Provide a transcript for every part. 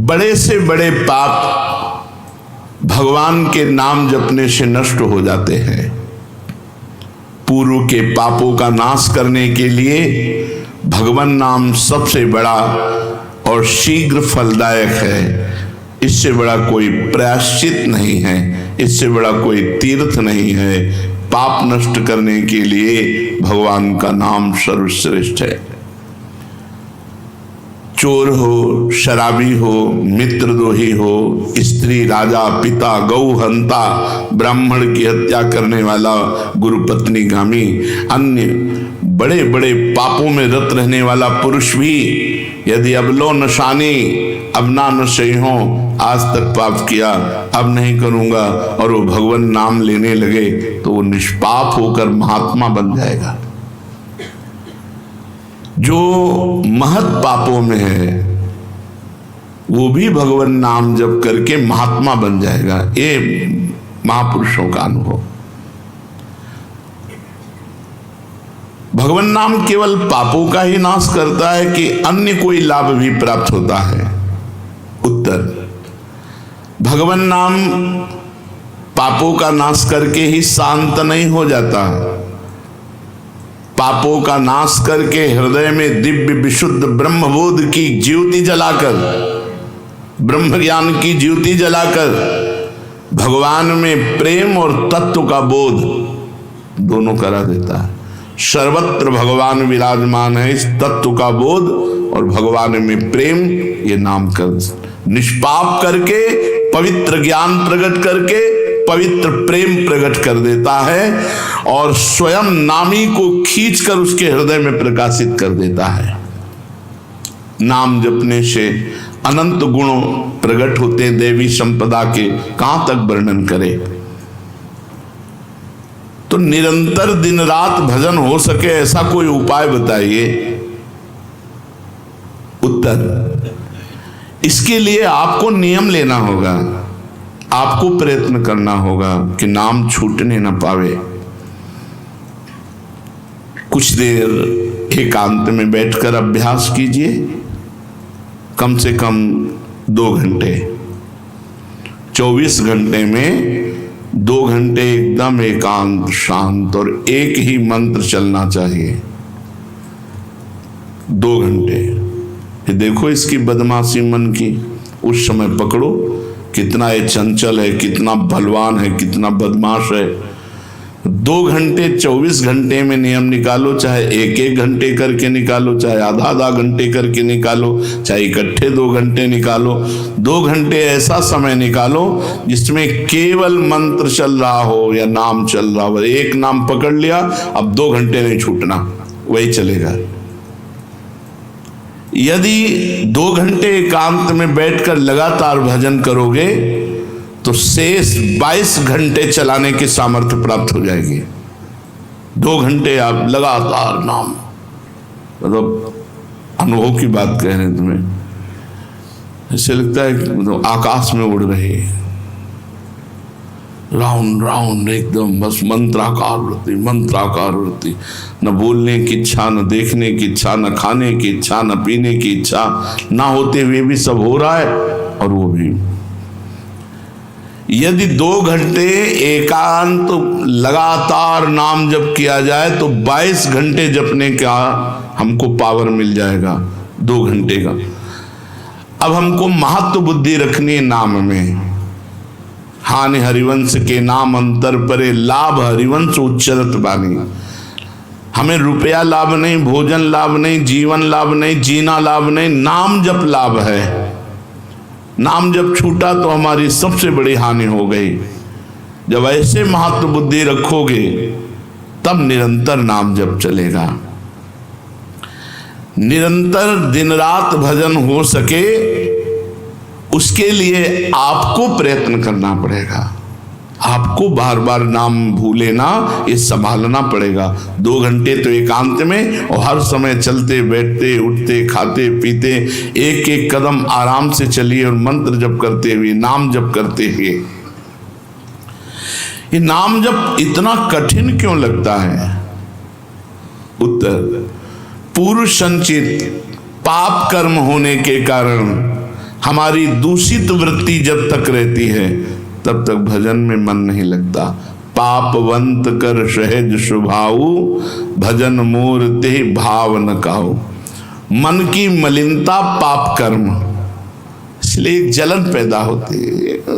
बड़े से बड़े पाप भगवान के नाम जपने से नष्ट हो जाते हैं। पूर्व के पापों का नाश करने के लिए भगवान नाम सबसे बड़ा और शीघ्र फलदायक है। इससे बड़ा कोई प्रायश्चित नहीं है, इससे बड़ा कोई तीर्थ नहीं है। पाप नष्ट करने के लिए भगवान का नाम सर्वश्रेष्ठ है। चोर हो, शराबी हो, मित्रद्रोही हो, स्त्री, राजा, पिता, गौ हंता, ब्राह्मण की हत्या करने वाला, गुरुपत्नीगामी, अन्य बड़े बड़े पापों में रत रहने वाला पुरुष भी यदि अबलो नशानी अब ना नशे हो, आज तक पाप किया अब नहीं करूंगा, और वो भगवान नाम लेने लगे तो वो निष्पाप होकर महात्मा बन जाएगा। जो महत पापों में है वो भी भगवान नाम जप करके महात्मा बन जाएगा। ये महापुरुषों का अनुभव। भगवान नाम केवल पापों का ही नाश करता है कि अन्य कोई लाभ भी प्राप्त होता है? उत्तर, भगवान नाम पापों का नाश करके ही शांत नहीं हो जाता। पापों का नाश करके हृदय में दिव्य विशुद्ध ब्रह्मबोध की ज्योति जलाकर, ब्रह्म ज्ञान की ज्योति जलाकर भगवान में प्रेम और तत्व का बोध दोनों करा देता है। सर्वत्र भगवान विराजमान है, इस तत्व का बोध और भगवान में प्रेम, ये नाम कर निष्पाप करके पवित्र ज्ञान प्रकट करके पवित्र प्रेम प्रकट कर देता है और स्वयं नामी को खींचकर उसके हृदय में प्रकाशित कर देता है। नाम जपने से अनंत गुण प्रकट होते हैं, देवी संपदा के कहां तक वर्णन करें। तो निरंतर दिन रात भजन हो सके ऐसा कोई उपाय बताइए। उत्तर, इसके लिए आपको नियम लेना होगा, आपको प्रयत्न करना होगा कि नाम छूटने न पावे। कुछ देर एकांत में बैठकर अभ्यास कीजिए, कम से कम 2 घंटे। 24 घंटे में 2 घंटे एकदम एकांत शांत और एक ही मंत्र चलना चाहिए। 2 घंटे। ये देखो इसकी बदमाशी मन की, उस समय पकड़ो कितना ये चंचल है, कितना बलवान है, कितना बदमाश है। 2 घंटे 24 घंटे में नियम निकालो, चाहे 1-1 घंटे करके निकालो, चाहे आधा घंटे करके निकालो, चाहे इकट्ठे 2 घंटे निकालो। 2 घंटे ऐसा समय निकालो जिसमें केवल मंत्र चल रहा हो या नाम चल रहा हो। एक नाम पकड़ लिया, अब 2 घंटे नहीं छूटना, वही चलेगा। यदि 2 घंटे एकांत में बैठकर लगातार भजन करोगे तो शेष 22 घंटे चलाने की सामर्थ्य प्राप्त हो जाएगी। 2 घंटे आप लगातार नाम, मतलब अनुभव की बात कह रहे हैं तुम्हें, ऐसे लगता है कि मतलब आकाश में उड़ रहे, राउंड राउंड एकदम, बस मंत्राकार वृत्ति, न बोलने की इच्छा, न देखने की इच्छा, न खाने की इच्छा, न पीने की इच्छा, ना होते हुए भी सब हो रहा है। और वो भी यदि 2 घंटे एकांत लगातार नाम जप किया जाए तो 22 घंटे जपने का हमको पावर मिल जाएगा 2 घंटे का। अब हमको महत्व बुद्धि रखनी है नाम में। हानि हरिवंश के नाम अंतर परे, लाभ हरिवंश उच्चरत बानी। हमें रुपया लाभ नहीं, भोजन लाभ नहीं, जीवन लाभ नहीं, जीना लाभ नहीं, नाम जप लाभ है। नाम जब छूटा तो हमारी सबसे बड़ी हानि हो गई। जब ऐसे महत्व बुद्धि रखोगे तब निरंतर नाम जप चलेगा। निरंतर दिन रात भजन हो सके उसके लिए आपको प्रयत्न करना पड़ेगा। आपको बार बार नाम भूले ना, ये संभालना पड़ेगा। 2 घंटे तो एकांत में और हर समय चलते बैठते उठते खाते पीते एक एक कदम आराम से चलिए और मंत्र जप करते हुए, नाम जप करते हुए। ये नाम जप इतना कठिन क्यों लगता है? उत्तर, पूर्व संचित पाप कर्म होने के कारण हमारी दूषित वृत्ति जब तक रहती है तब तक भजन में मन नहीं लगता। पापवंत कर सहज स्वभाव, भजन मोर ते भाव न काहू। मन की मलिनता पाप कर्म, इसलिए एक जलन पैदा होती है।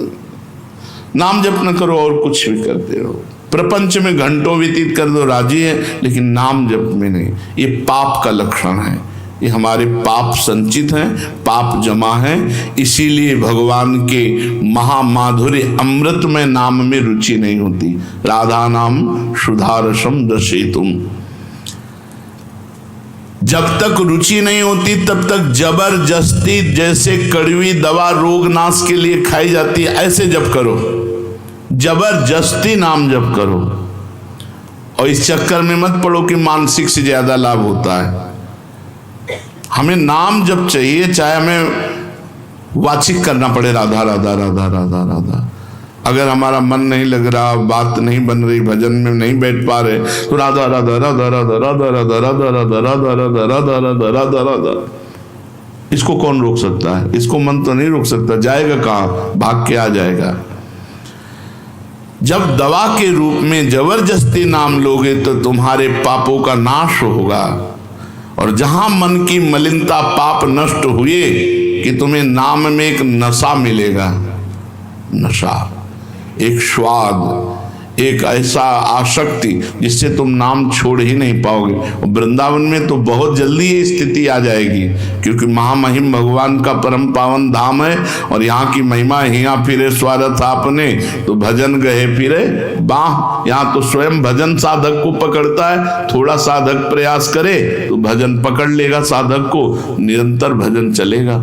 नाम जप न करो और कुछ भी करते रहो, प्रपंच में घंटों व्यतीत कर दो राजी है, लेकिन नाम जप में नहीं। ये पाप का लक्षण है, ये हमारे पाप संचित हैं, पाप जमा है। इसीलिए भगवान के महामाधुर्य अमृत में नाम में रुचि नहीं होती। राधा नाम सुधारसम दशेतुम, जब तक रुचि नहीं होती तब तक जबरदस्ती, जैसे कड़वी दवा रोग नाश के लिए खाई जाती है, ऐसे जप करो, जबरदस्ती नाम जप करो। और इस चक्कर में मत पड़ो कि मानसिक से ज्यादा लाभ होता है। हमें नाम जप चाहिए, चाहे हमें वाचिक करना पड़े राधा राधा राधा राधा राधा। अगर हमारा मन नहीं लग रहा, बात नहीं बन रही, भजन में नहीं बैठ पा रहे, तो राधा राधा राधा राधा राधा राधा राधा राधा राधा राधा राधा राधा राधा राधा। इसको कौन रोक सकता है? इसको मन तो नहीं रोक सकता, जाएगा कहाँ, भाग के आ जाएगा। जब दवा के रूप में जबरदस्ती नाम लोगे तो तुम्हारे पापों का नाश होगा। और जहां मन की मलिनता पाप नष्ट हुए कि तुम्हें नाम में एक नशा मिलेगा, नशा, एक स्वाद, एक ऐसा आसक्ति जिससे तुम नाम छोड़ ही नहीं पाओगे। और वृंदावन में तो बहुत जल्दी ये स्थिति आ जाएगी, क्योंकि महामहिम भगवान का परम पावन धाम है और यहाँ की महिमा हिया फिरे स्वारथ आपने, तो भजन गए फिरे बाह। यहाँ तो स्वयं भजन साधक को पकड़ता है, थोड़ा साधक प्रयास करे तो भजन पकड़ लेगा साधक को, निरंतर भजन चलेगा।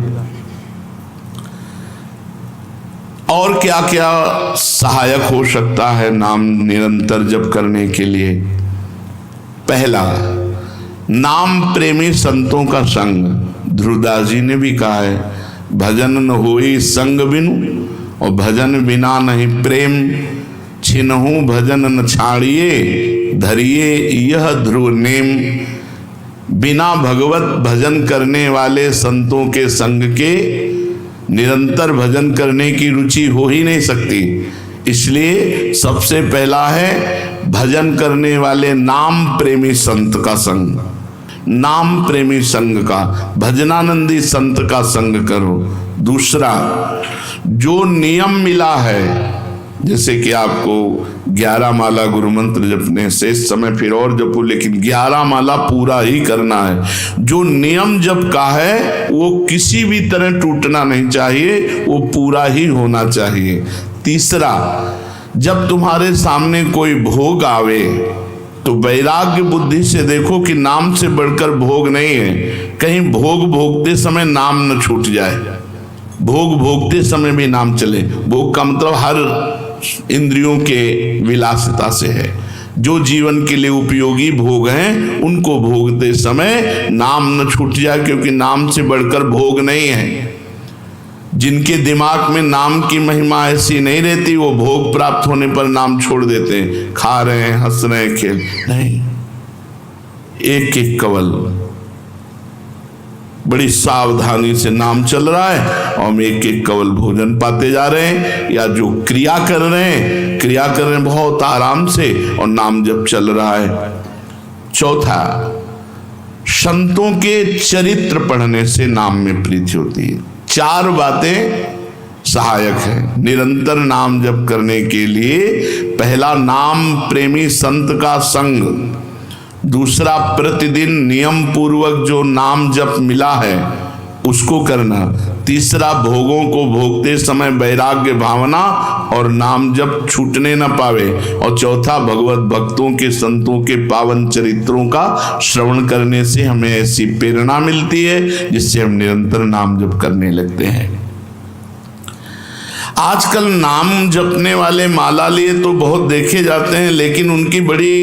और क्या क्या सहायक हो सकता है नाम निरंतर जप करने के लिए? पहला, नाम प्रेमी संतों का संग। ध्रुवदास जी ने भी कहा है, भजन न होई संग बिनु, और भजन बिना नहीं प्रेम, छिनहु भजन न छाड़िए, धरिए यह ध्रुव नेम। बिना भगवत भजन करने वाले संतों के संग के निरंतर भजन करने की रुचि हो ही नहीं सकती। इसलिए सबसे पहला है भजन करने वाले नाम प्रेमी संत का संग। नाम प्रेमी संग का, भजनानंदी संत का संग करो। दूसरा, जो नियम मिला है, जैसे कि आपको 11 माला गुरु मंत्र जपने से इस समय फिर और जपो, लेकिन 11 माला पूरा ही करना है। जो नियम जप का है वो किसी भी तरह टूटना नहीं चाहिए, वो पूरा ही होना चाहिए। तीसरा, जब तुम्हारे सामने कोई भोग आवे तो वैराग्य बुद्धि से देखो कि नाम से बढ़कर भोग नहीं है। कहीं भोग भोगते समय नाम न छूट जाए, भोग भोगते समय भी नाम चले। भोग का मतलब हर इंद्रियों के विलासिता से है। जो जीवन के लिए उपयोगी भोग हैं उनको भोगते समय नाम न छूट जाए, क्योंकि नाम से बढ़कर भोग नहीं है। जिनके दिमाग में नाम की महिमा ऐसी नहीं रहती, वो भोग प्राप्त होने पर नाम छोड़ देते हैं, खा रहे हैं, हंस रहे हैं, खेल नहीं। एक एक कवल बड़ी सावधानी से नाम चल रहा है और हम एक एक कवल भोजन पाते जा रहे हैं, या जो क्रिया कर रहे हैं बहुत आराम से और नाम जब चल रहा है। चौथा, संतों के चरित्र पढ़ने से नाम में प्रीति होती है। 4 बातें सहायक है निरंतर नाम जप करने के लिए। पहला, नाम प्रेमी संत का संग। दूसरा, प्रतिदिन नियम पूर्वक जो नाम जप मिला है उसको करना। तीसरा, भोगों को भोगते समय वैराग्य भावना और नाम जप छूटने न पावे। और चौथा, भगवत भक्तों के संतों के पावन चरित्रों का श्रवण करने से हमें ऐसी प्रेरणा मिलती है जिससे हम निरंतर नाम जप करने लगते हैं। आजकल नाम जपने वाले माला लिए तो बहुत देखे जाते हैं, लेकिन उनकी बड़ी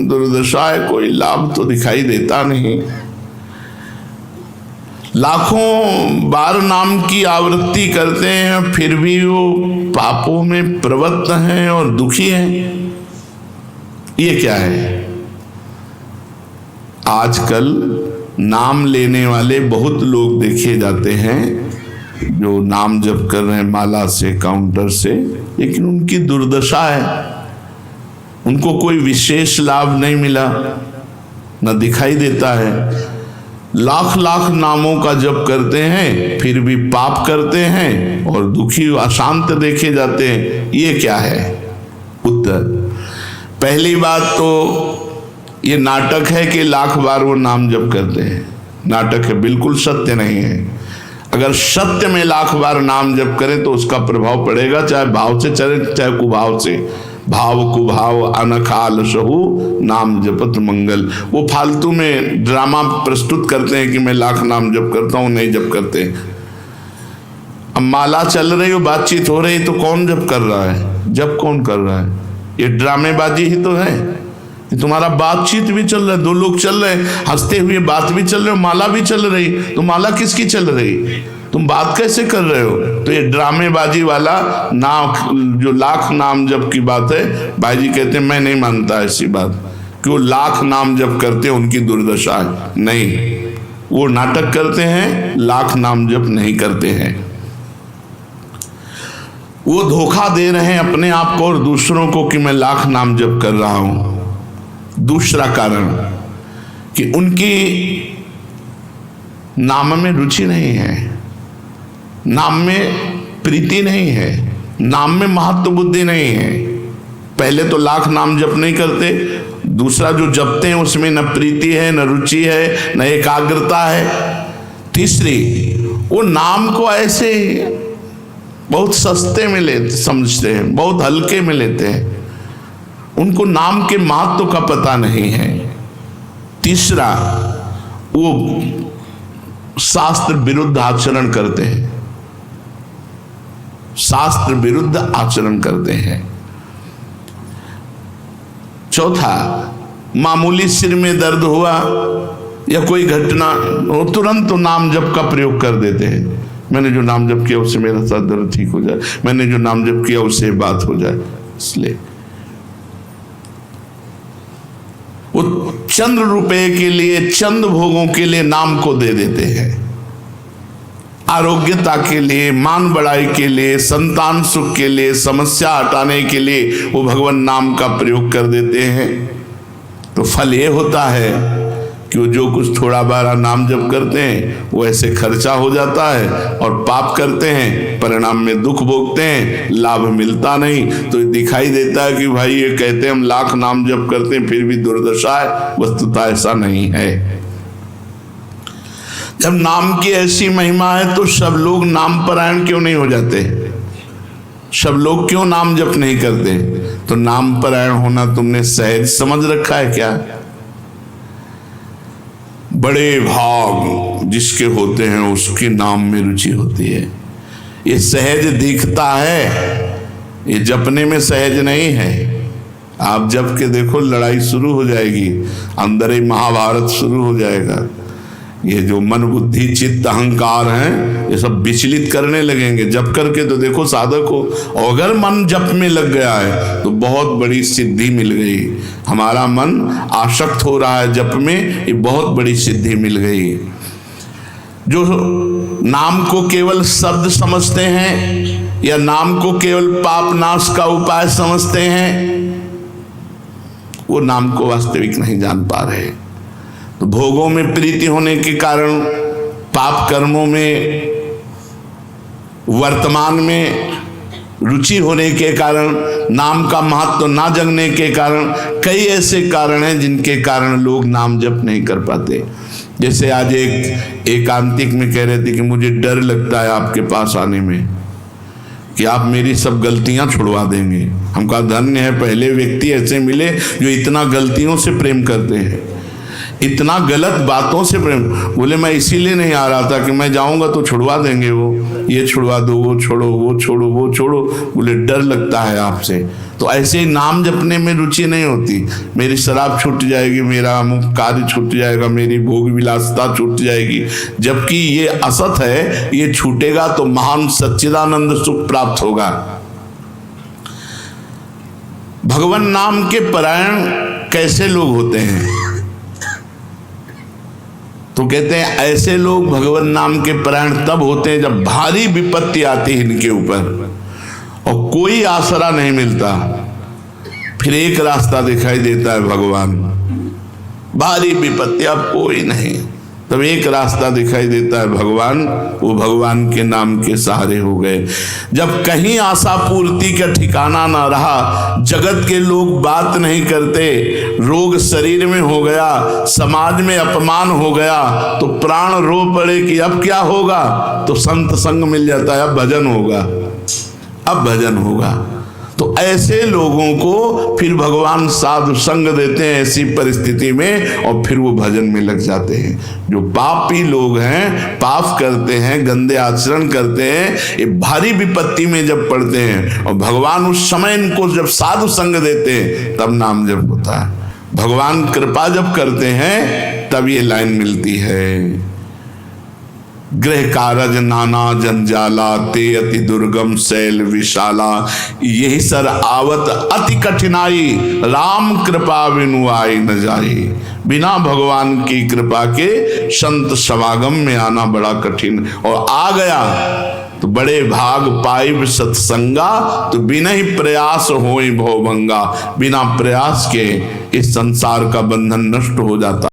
दुर्दशा है, कोई लाभ तो दिखाई देता नहीं। लाखों बार नाम की आवृत्ति करते हैं, फिर भी वो पापों में प्रवृत्त हैं और दुखी हैं। ये क्या है? आजकल नाम लेने वाले बहुत लोग देखे जाते हैं जो नाम जप कर रहे हैं माला से, काउंटर से, लेकिन उनकी दुर्दशा है, उनको कोई विशेष लाभ नहीं मिला, न दिखाई देता है। लाख लाख नामों का जप करते हैं फिर भी पाप करते हैं और दुखी अशांत देखे जाते हैं। ये क्या है? उत्तर, पहली बात तो ये नाटक है कि लाख बार वो नाम जप करते हैं। नाटक है, बिल्कुल सत्य नहीं है। अगर सत्य में लाख बार नाम जप करें तो उसका प्रभाव पड़ेगा, चाहे भाव से चले चाहे कुभाव से। भाव कुभाव अनखाल सहु नाम जपत मंगल। वो फालतू में ड्रामा प्रस्तुत करते हैं कि मैं लाख नाम जप करता हूं, नहीं जप करते। अब माला चल रही हो, बातचीत हो रही, तो कौन जप कर रहा है? जप कौन कर रहा है? ये ड्रामेबाजी ही तो है। तुम्हारा बातचीत भी चल रहा है, दो लोग चल रहे हैं, हंसते हुए बात भी चल रहे हो, माला भी चल रही, तो माला किसकी चल रही? तुम बात कैसे कर रहे हो? तो ये ड्रामेबाजी वाला नाम, जो लाख नाम जप की बात है, भाई जी कहते हैं मैं नहीं मानता ऐसी बात कि वो लाख नाम जप करते हैं, उनकी दुर्दशा है। नहीं, वो नाटक करते हैं, लाख नाम जप नहीं करते हैं। वो धोखा दे रहे हैं अपने आप को और दूसरों को कि मैं लाख नाम जप कर रहा हूं। दूसरा कारण कि उनकी नाम में रुचि नहीं है, नाम में प्रीति नहीं है, नाम में महत्व बुद्धि नहीं है। पहले तो लाख नाम जप नहीं करते, दूसरा जो जपते हैं उसमें न प्रीति है, न रुचि है, न एकाग्रता है। तीसरी, वो नाम को ऐसे बहुत सस्ते में समझते हैं, बहुत हल्के में लेते हैं, उनको नाम के महत्व का पता नहीं है। तीसरा, वो शास्त्र विरुद्ध आचरण करते हैं, शास्त्र विरुद्ध आचरण करते हैं। चौथा, मामूली सिर में दर्द हुआ या कोई घटना, वो तुरंत तो नाम जप का प्रयोग कर देते हैं। मैंने जो नाम जप किया उससे मेरा सर दर्द ठीक हो जाए, मैंने जो नाम जप किया उससे बात हो जाए। इसलिए वो चंद रुपए के लिए, चंद भोगों के लिए नाम को दे देते हैं। आरोग्यता के लिए, मान बढ़ाई के लिए, संतान सुख के लिए, समस्या हटाने के लिए वो भगवान नाम का प्रयोग कर देते हैं। तो फल ये होता है कि वो जो कुछ थोड़ा बारा नाम जप करते हैं वो ऐसे खर्चा हो जाता है, और पाप करते हैं, परिणाम में दुख भोगते हैं, लाभ मिलता नहीं। तो दिखाई देता है कि भाई ये कहते हैं हम लाख नाम जप करते हैं फिर भी दुर्दशा है। वस्तुतः ऐसा नहीं है। जब नाम की ऐसी महिमा है तो सब लोग नाम परायण क्यों नहीं हो जाते? सब लोग क्यों नाम जप नहीं करते? तो नाम परायण होना तुमने सहज समझ रखा है क्या? बड़े भाग जिसके होते हैं उसके नाम में रुचि होती है। ये सहज दिखता है, ये जपने में सहज नहीं है। आप जप के देखो, लड़ाई शुरू हो जाएगी, अंदर ही महाभारत शुरू हो जाएगा। ये जो मन बुद्धि चित्त अहंकार हैं, ये सब विचलित करने लगेंगे। जप करके तो देखो साधक को, अगर मन जप में लग गया है तो बहुत बड़ी सिद्धि मिल गई। हमारा मन आसक्त हो रहा है जप में, ये बहुत बड़ी सिद्धि मिल गई। जो नाम को केवल शब्द समझते हैं या नाम को केवल पाप नाश का उपाय समझते हैं, वो नाम को वास्तविक नहीं जान पा रहे। तो भोगों में प्रीति होने के कारण, पाप कर्मों में, वर्तमान में रुचि होने के कारण, नाम का महत्व ना जगने के कारण, कई ऐसे कारण हैं जिनके कारण लोग नाम जप नहीं कर पाते। जैसे आज एक एकांतिक में कह रहे थे कि मुझे डर लगता है आपके पास आने में कि आप मेरी सब गलतियां छुड़वा देंगे। हम कहा धन्य है, पहले व्यक्ति ऐसे मिले जो इतना गलतियों से प्रेम करते हैं, इतना गलत बातों से प्रेम। बोले मैं इसीलिए नहीं आ रहा था कि मैं जाऊंगा तो छुड़वा देंगे, वो ये छुड़वा दो, वो छोड़ो, वो छोड़ो, वो छोड़ो। बोले डर लगता है आपसे। तो ऐसे ही नाम जपने में रुचि नहीं होती। मेरी शराब छूट जाएगी, मेरा अमुक कार्य छूट जाएगा, मेरी भोग विलासता छूट जाएगी। जबकि ये असत है, ये छूटेगा तो महान सच्चिदानंद सुख प्राप्त होगा। भगवान नाम के परायण कैसे लोग होते हैं? तो कहते हैं ऐसे लोग भगवान नाम के परायण तब होते हैं जब भारी विपत्ति आती है इनके ऊपर और कोई आसरा नहीं मिलता। फिर एक रास्ता दिखाई देता है भगवान, भारी विपत्ति अब कोई नहीं, तब एक रास्ता दिखाई देता है भगवान, वो भगवान के नाम के सहारे हो गए। जब कहीं आशा पूर्ति का ठिकाना ना रहा, जगत के लोग बात नहीं करते, रोग शरीर में हो गया, समाज में अपमान हो गया, तो प्राण रो पड़े कि अब क्या होगा, तो संत संग मिल जाता है, अब भजन होगा, अब भजन होगा। तो ऐसे लोगों को फिर भगवान साधु संग देते हैं ऐसी परिस्थिति में, और फिर वो भजन में लग जाते हैं। जो पापी लोग हैं, पाप करते हैं, गंदे आचरण करते हैं, ये भारी विपत्ति में जब पड़ते हैं और भगवान उस समय इनको जब साधु संग देते हैं तब नाम जप होता है। भगवान कृपा जब करते हैं तब ये लाइन मिलती है, गृह कारज नाना जंजाला, ते अति दुर्गम शैल विशाला, यही सर आवत अति कठिनाई, राम कृपा बिनु आई न जाई। बिना भगवान की कृपा के संत समागम में आना बड़ा कठिन, और आ गया तो बड़े भाग पाइब सत्संगा, तो बिना ही प्रयास होई भवभंगा। बिना प्रयास के इस संसार का बंधन नष्ट हो जाता।